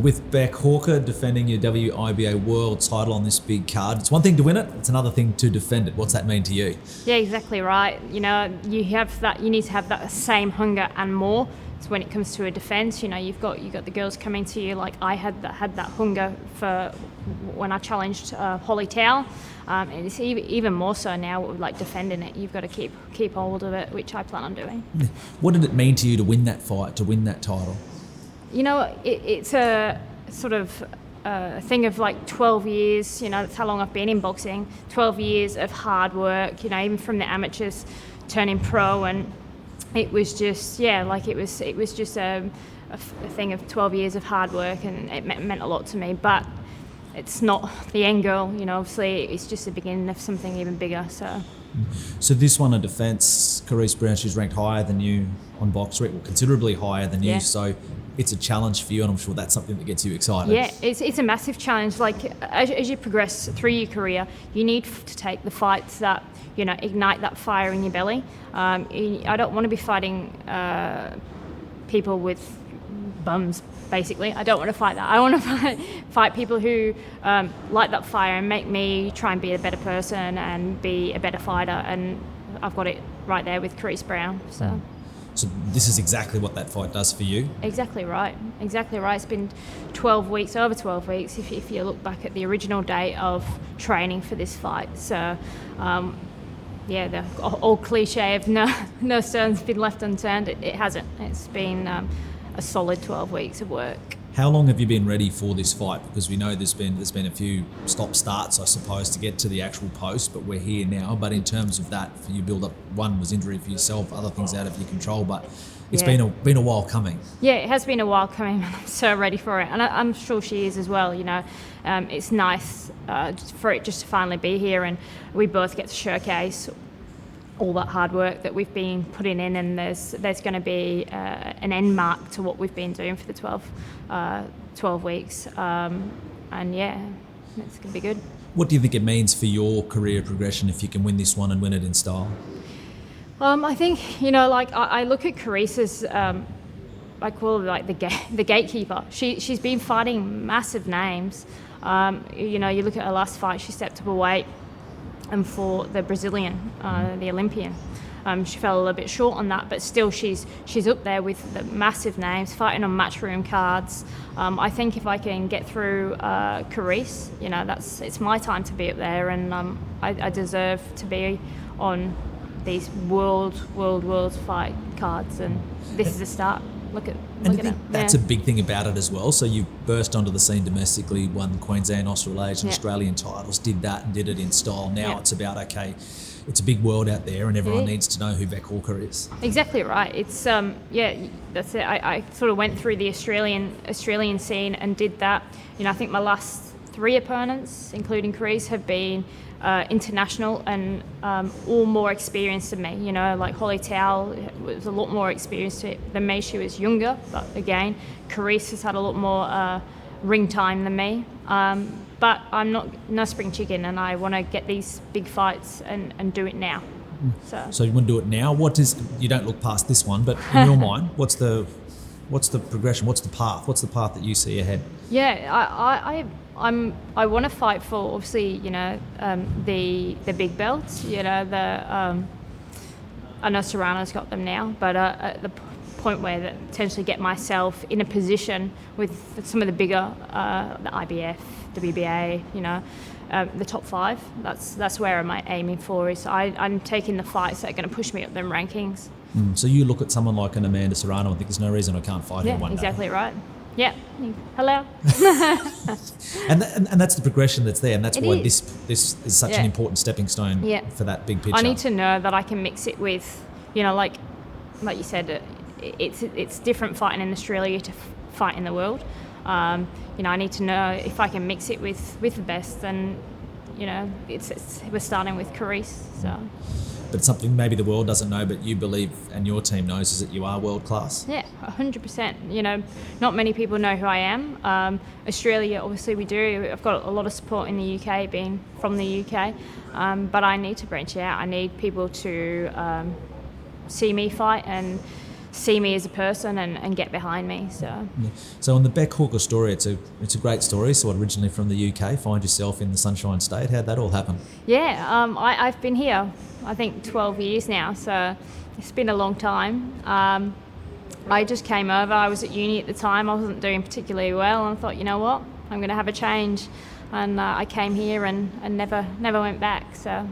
with Beck Hawker defending your WIBA world title on this big card. It's one thing to win it, it's another thing to defend it. What's that mean to you? Yeah, exactly right. You need to have that same hunger and more. So when it comes to a defence, you've got the girls coming to you like I had that hunger for when I challenged Holly Towell. And it's even more so now, like defending it. You've got to keep hold of it, which I plan on doing. What did it mean to you to win that fight, to win that title? It's a sort of thing of like 12 years. That's how long I've been in boxing. 12 years of hard work. Even from the amateurs turning pro, and it was just it was just a thing of 12 years of hard work, and it meant a lot to me. But it's not the end goal, obviously it's just the beginning of something even bigger. So this one, a defence, Carice Brown, she's ranked higher than you on Box Rec, considerably higher than you, so it's a challenge for you, and I'm sure that's something that gets you excited. Yeah, it's a massive challenge. Like as you progress through your career, you need to take the fights that ignite that fire in your belly. I don't want to be fighting people with bums, basically. I don't want to fight that. I want to fight people who light that fire and make me try and be a better person and be a better fighter, and I've got it right there with Carice Brown. So this is exactly what that fight does for you? Exactly right. It's been 12 weeks, over 12 weeks, if you look back at the original day of training for this fight. So the old cliche of no stone's been left unturned, it hasn't. It's been a solid 12 weeks of work. How long have you been ready for this fight? Because we know there's been a few stop-starts, I suppose, to get to the actual post, but we're here now. But in terms of that, for you build-up, one was injury for yourself, other things out of your control, but it's been a while coming. Yeah, it has been a while coming, and I'm so ready for it. And I'm sure she is as well, It's nice for it just to finally be here, and we both get to showcase all that hard work that we've been putting in, and there's going to be an end mark to what we've been doing for the 12 weeks. And it's going to be good. What do you think it means for your career progression if you can win this one and win it in style? I think, I look at Carice as, I call her like the gatekeeper. She's been fighting massive names. You look at her last fight, she stepped up a weight, and for the Brazilian, the Olympian. She fell a little bit short on that, but still she's up there with the massive names, fighting on matchroom cards. I think if I can get through Carice, it's my time to be up there, and I deserve to be on these world fight cards, and this is the start. Look at it. That's a big thing about it as well. So you burst onto the scene domestically, won Queensland, Australasian, Australian titles, did that and did it in style. Now it's about, it's a big world out there, and everyone needs to know who Beck Hawker is. Exactly right. It's that's it. I sort of went through the Australian scene and did that. I think my last 3 opponents, including Carice, have been international and all more experienced than me. Like Holly Towell was a lot more experienced than me. She was younger, but again, Carice has had a lot more ring time than me. But I'm no spring chicken, and I want to get these big fights and do it now. So you want to do it now? You don't look past this one, but in your mind, what's the progression? What's the path? What's the path that you see ahead? Yeah, I want to fight for, obviously, the big belts. I know Serrano's got them now, but at the point where that potentially get myself in a position with some of the bigger, the IBF, WBA, the top 5. That's where I'm aiming for. I'm taking the fights that are going to push me up them rankings. So you look at someone like an Amanda Serrano and think there's no reason I can't fight her one day. Exactly right. Yeah. Hello. and that's the progression that's there, and that's why this is such an important stepping stone for that big picture. I need to know that I can mix it with, like you said, it's different fighting in Australia to fight in the world. I need to know if I can mix it with the best, then we're starting with Carice. So. But something maybe the world doesn't know, but you believe and your team knows, is that you are world class. Yeah, 100%. Not many people know who I am. Australia, obviously we do. I've got a lot of support in the UK, being from the UK. But I need to branch out. I need people to see me fight and see me as a person and get behind me. So. So on the Beck Hawker story, it's a great story. So originally from the UK, find yourself in the Sunshine State. How'd that all happen? Yeah, I've been here, I think 12 years now, so it's been a long time. I just came over. I was at uni at the time. I wasn't doing particularly well, and I thought, you know what, I'm going to have a change. And I came here and never went back. So.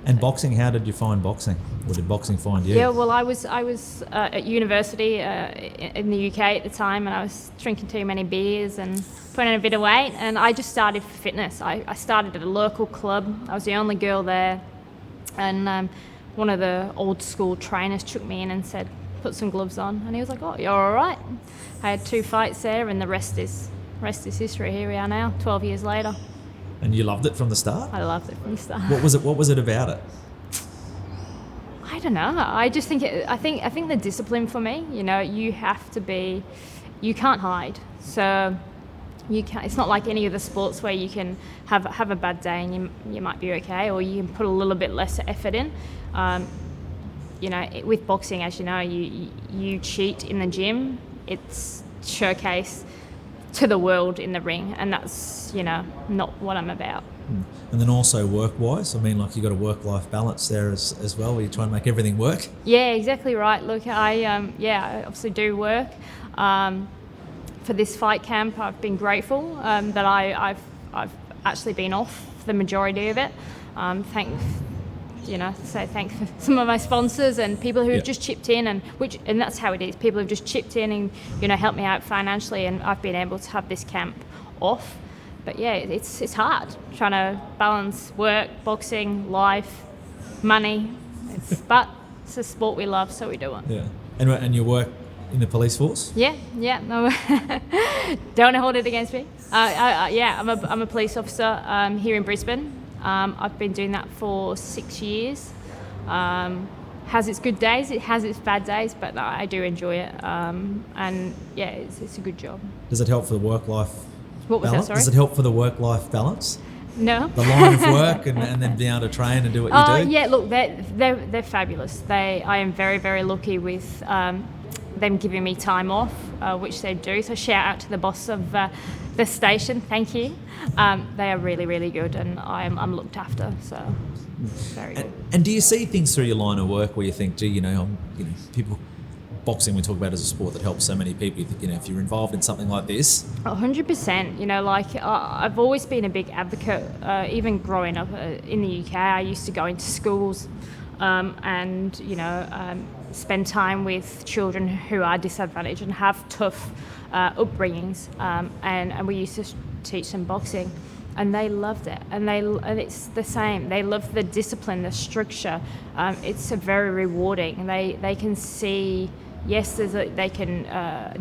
And boxing, how did you find boxing? Or did boxing find you? Yeah, well, I was at university in the UK at the time, and I was drinking too many beers and putting on a bit of weight, and I just started for fitness. I started at a local club. I was the only girl there, and one of the old school trainers took me in and said, put some gloves on, and he was like, oh, you're all right. I had 2 fights there, and the rest is history. Here we are now, 12 years later. And you loved it from the start? I loved it from the start. What was it about it? I don't know. I just think I think the discipline for me. You know, you have to be. You can't hide. So you can't. It's not like any of the sports where you can have a bad day and you might be okay, or you can put a little bit less effort in. You know, with boxing, as you know, you cheat in the gym. It's showcase to the world in the ring, and that's, you know, not what I'm about. And then also work-wise, I mean, like, you got a work-life balance there as well, where you try and make everything work. Yeah, exactly right. Look, I obviously do work. For this fight camp, I've been grateful that I've actually been off the majority of it. Thanks for some of my sponsors and people who have just chipped in, and that's how it is. People have just chipped in and, you know, helped me out financially, and I've been able to have this camp off. But yeah, it's hard trying to balance work, boxing, life, money. But it's a sport we love, so we do it. Yeah, and you work in the police force? Yeah. No, don't hold it against me. I'm a police officer here in Brisbane. I've been doing that for 6 years. Has its good days, it has its bad days, but no, I do enjoy it. And yeah, it's a good job. Does it help for the work-life What was balance? that, sorry? Does it help for the work-life balance? No. The line of work and then being able to train and do what you do? Yeah, look, they're fabulous. I am very, very lucky with them giving me time off, which they do. So shout out to the boss of the station, thank you. They are really, really good, and I'm looked after, so very good. And do you see things through your line of work where you think, gee, people, boxing we talk about as a sport that helps so many people, you think, if you're involved in something like this? 100%. Like, I've always been a big advocate, even growing up in the UK. I used to go into schools and spend time with children who are disadvantaged and have tough upbringings, and we used to teach them boxing, and they loved it, and it's the same. They love the discipline, the structure. It's a very rewarding. They can see, yes, they can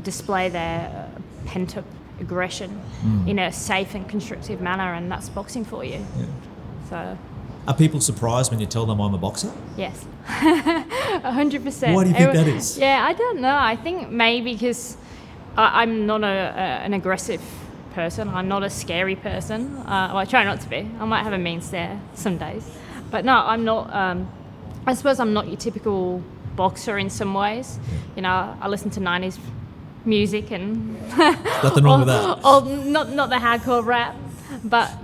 display their pent-up aggression in a safe and constructive manner, and that's boxing for you. Yeah. So. Are people surprised when you tell them I'm a boxer? Yes, 100%. Why do you think that is? Yeah, I don't know. I think maybe because I'm not an aggressive person. I'm not a scary person. Well, I try not to be. I might have a mean stare some days. But no, I'm not. I suppose I'm not your typical boxer in some ways. I listen to 90s music and... Nothing wrong with that. Not the hardcore rap. But,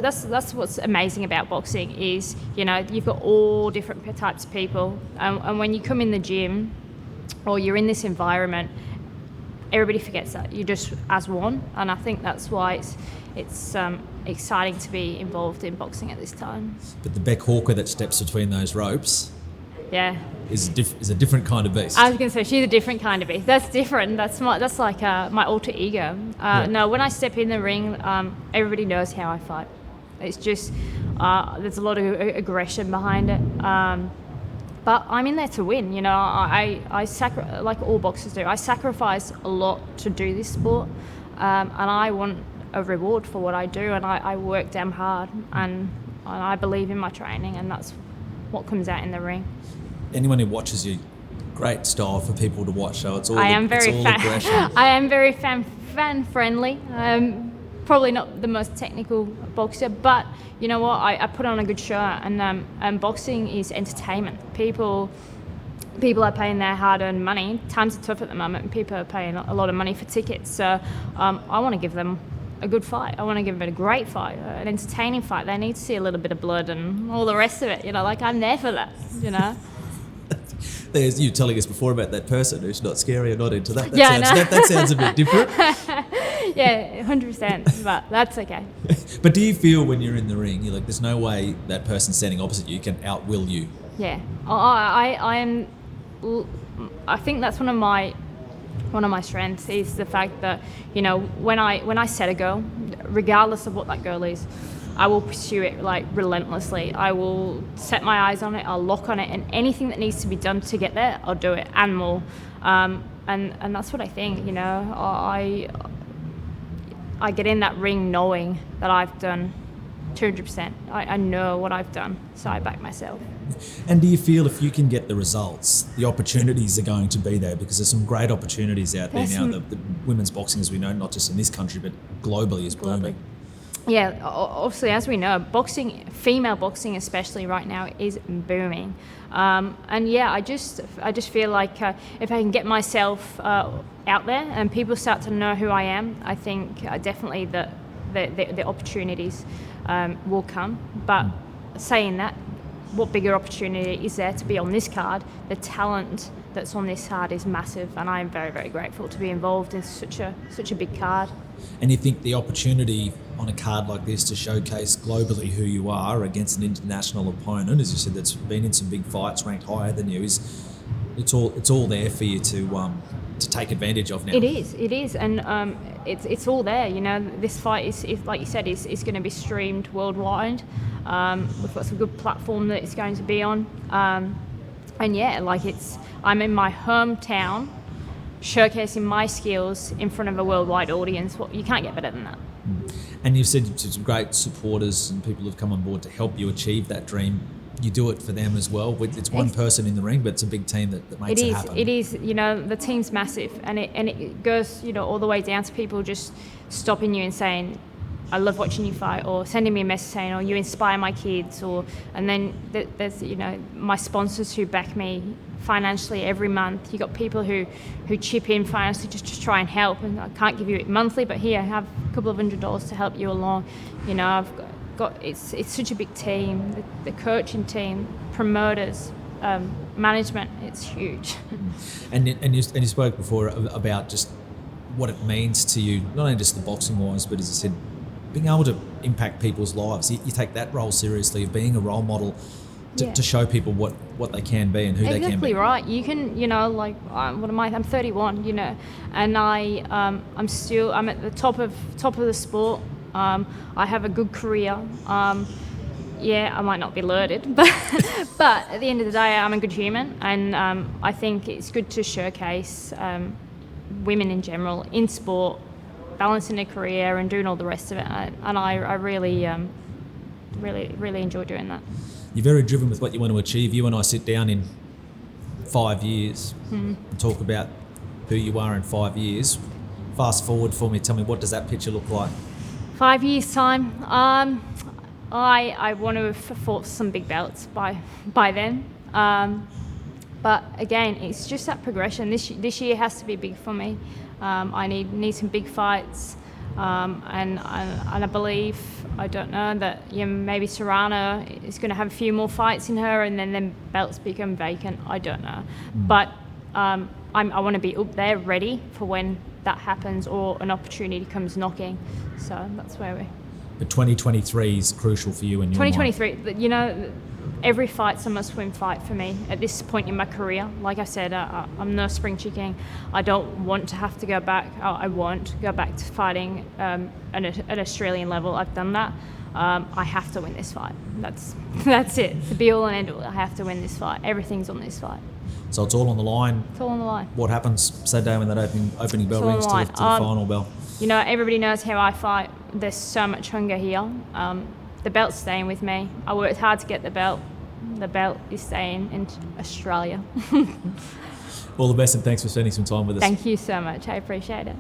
that's what's amazing about boxing is, you've got all different types of people. And when you come in the gym or you're in this environment, everybody forgets that. You're just as one. And I think that's why it's exciting to be involved in boxing at this time. But the Beck Hawker that steps between those ropes... Yeah. Is a different kind of beast. I was going to say, she's a different kind of beast. That's different. That's like my alter ego. No, when I step in the ring, everybody knows how I fight. It's just, there's a lot of aggression behind it. But I'm in there to win. I like all boxers do, I sacrifice a lot to do this sport. And I want a reward for what I do, and I work damn hard, and I believe in my training, and that's what comes out in the ring. Anyone who watches you, great style for people to watch. So it's all I am very aggression. I am very fan friendly. Probably not the most technical boxer, but you know what? I put on a good show, and boxing is entertainment. People, people are paying their hard-earned money. Times are tough at the moment, and people are paying a lot of money for tickets. So I want to give them a good fight. I want to give them a great fight, an entertaining fight. They need to see a little bit of blood and all the rest of it. Like, I'm there for that, There's you telling us before about that person who's not scary or not into that. That sounds a bit different. Yeah, 100%, but that's okay. But do you feel when you're in the ring, you're like, there's no way that person standing opposite you can outwill you? Yeah, I think that's one of my strengths is the fact that, when I set a goal, regardless of what that goal is, I will pursue it like relentlessly. I will set my eyes on it, I'll lock on it, and anything that needs to be done to get there, I'll do it and more. And that's what I think, I get in that ring knowing that I've done 200%. I know what I've done, so I back myself. And do you feel if you can get the results, the opportunities are going to be there? Because there's some great opportunities out there now. The women's boxing, as we know, not just in this country, but globally, is booming. Yeah, obviously, as we know, boxing, female boxing especially right now, is booming. And yeah, I just feel like if I can get myself out there and people start to know who I am, I think definitely the opportunities will come. But saying that, what bigger opportunity is there to be on this card? The talent that's on this card is massive, and I am very, very grateful to be involved in such a big card. And you think the opportunity on a card like this to showcase globally who you are against an international opponent, as you said, that's been in some big fights, ranked higher than you, it's all there for you to take advantage of now? It is, and it's all there. This fight is like you said, is going to be streamed worldwide. We've got some good platform that it's going to be on, and yeah, I'm in my hometown, showcasing my skills in front of a worldwide audience. You can't get better than that. And you've said to some great supporters and people who've come on board to help you achieve that dream. You do it for them as well. It's one person in the ring, but it's a big team that makes it happen. It is. The team's massive, and it goes all the way down to people just stopping you and saying, "I love watching you fight," or sending me a message saying, "Oh, you inspire my kids," and then there's my sponsors who back me financially every month. You got people who chip in financially just to try and help, and I can't give you it monthly, but here, have a couple of $100 to help you along. I've got it's such a big team, the coaching team, promoters, management. It's huge. And you spoke before about just what it means to you, not only just the boxing wise, but as I said, being able to impact people's lives. You take that role seriously of being a role model to show people what they can be and who they can be. Exactly right. You can, what am I? I'm 31, and I'm at the top of the sport. I have a good career. I might not be loaded, but at the end of the day, I'm a good human, and I think it's good to showcase women in general in sport, balancing their career and doing all the rest of it. And I really, really enjoy doing that. You're very driven with what you want to achieve. You and I sit down in 5 years and talk about who you are in 5 years. Fast forward for me. Tell me, what does that picture look like? 5 years' time, I want to have fought some big belts by then. But again, it's just that progression. This year has to be big for me. I need some big fights, and I believe, I don't know, that maybe Serrano is going to have a few more fights in her, and then belts become vacant. I don't know, but I want to be up there ready for when that happens or an opportunity comes knocking. So that's where we. But 2023 is crucial for you in your 2023, every fight's a must-win fight for me at this point in my career. Like I said, I'm no spring chicken. I don't want to have to go back. I won't go back to fighting at an Australian level. I've done that. I have to win this fight. That's it. The be-all and end-all. I have to win this fight. Everything's on this fight. So it's all on the line. It's all on the line. What happens Saturday when that opening bell rings to the final bell? Everybody knows how I fight. There's so much hunger here. The belt's staying with me. I worked hard to get the belt. The belt is staying in Australia. All the best, and thanks for spending some time with us. Thank you so much. I appreciate it.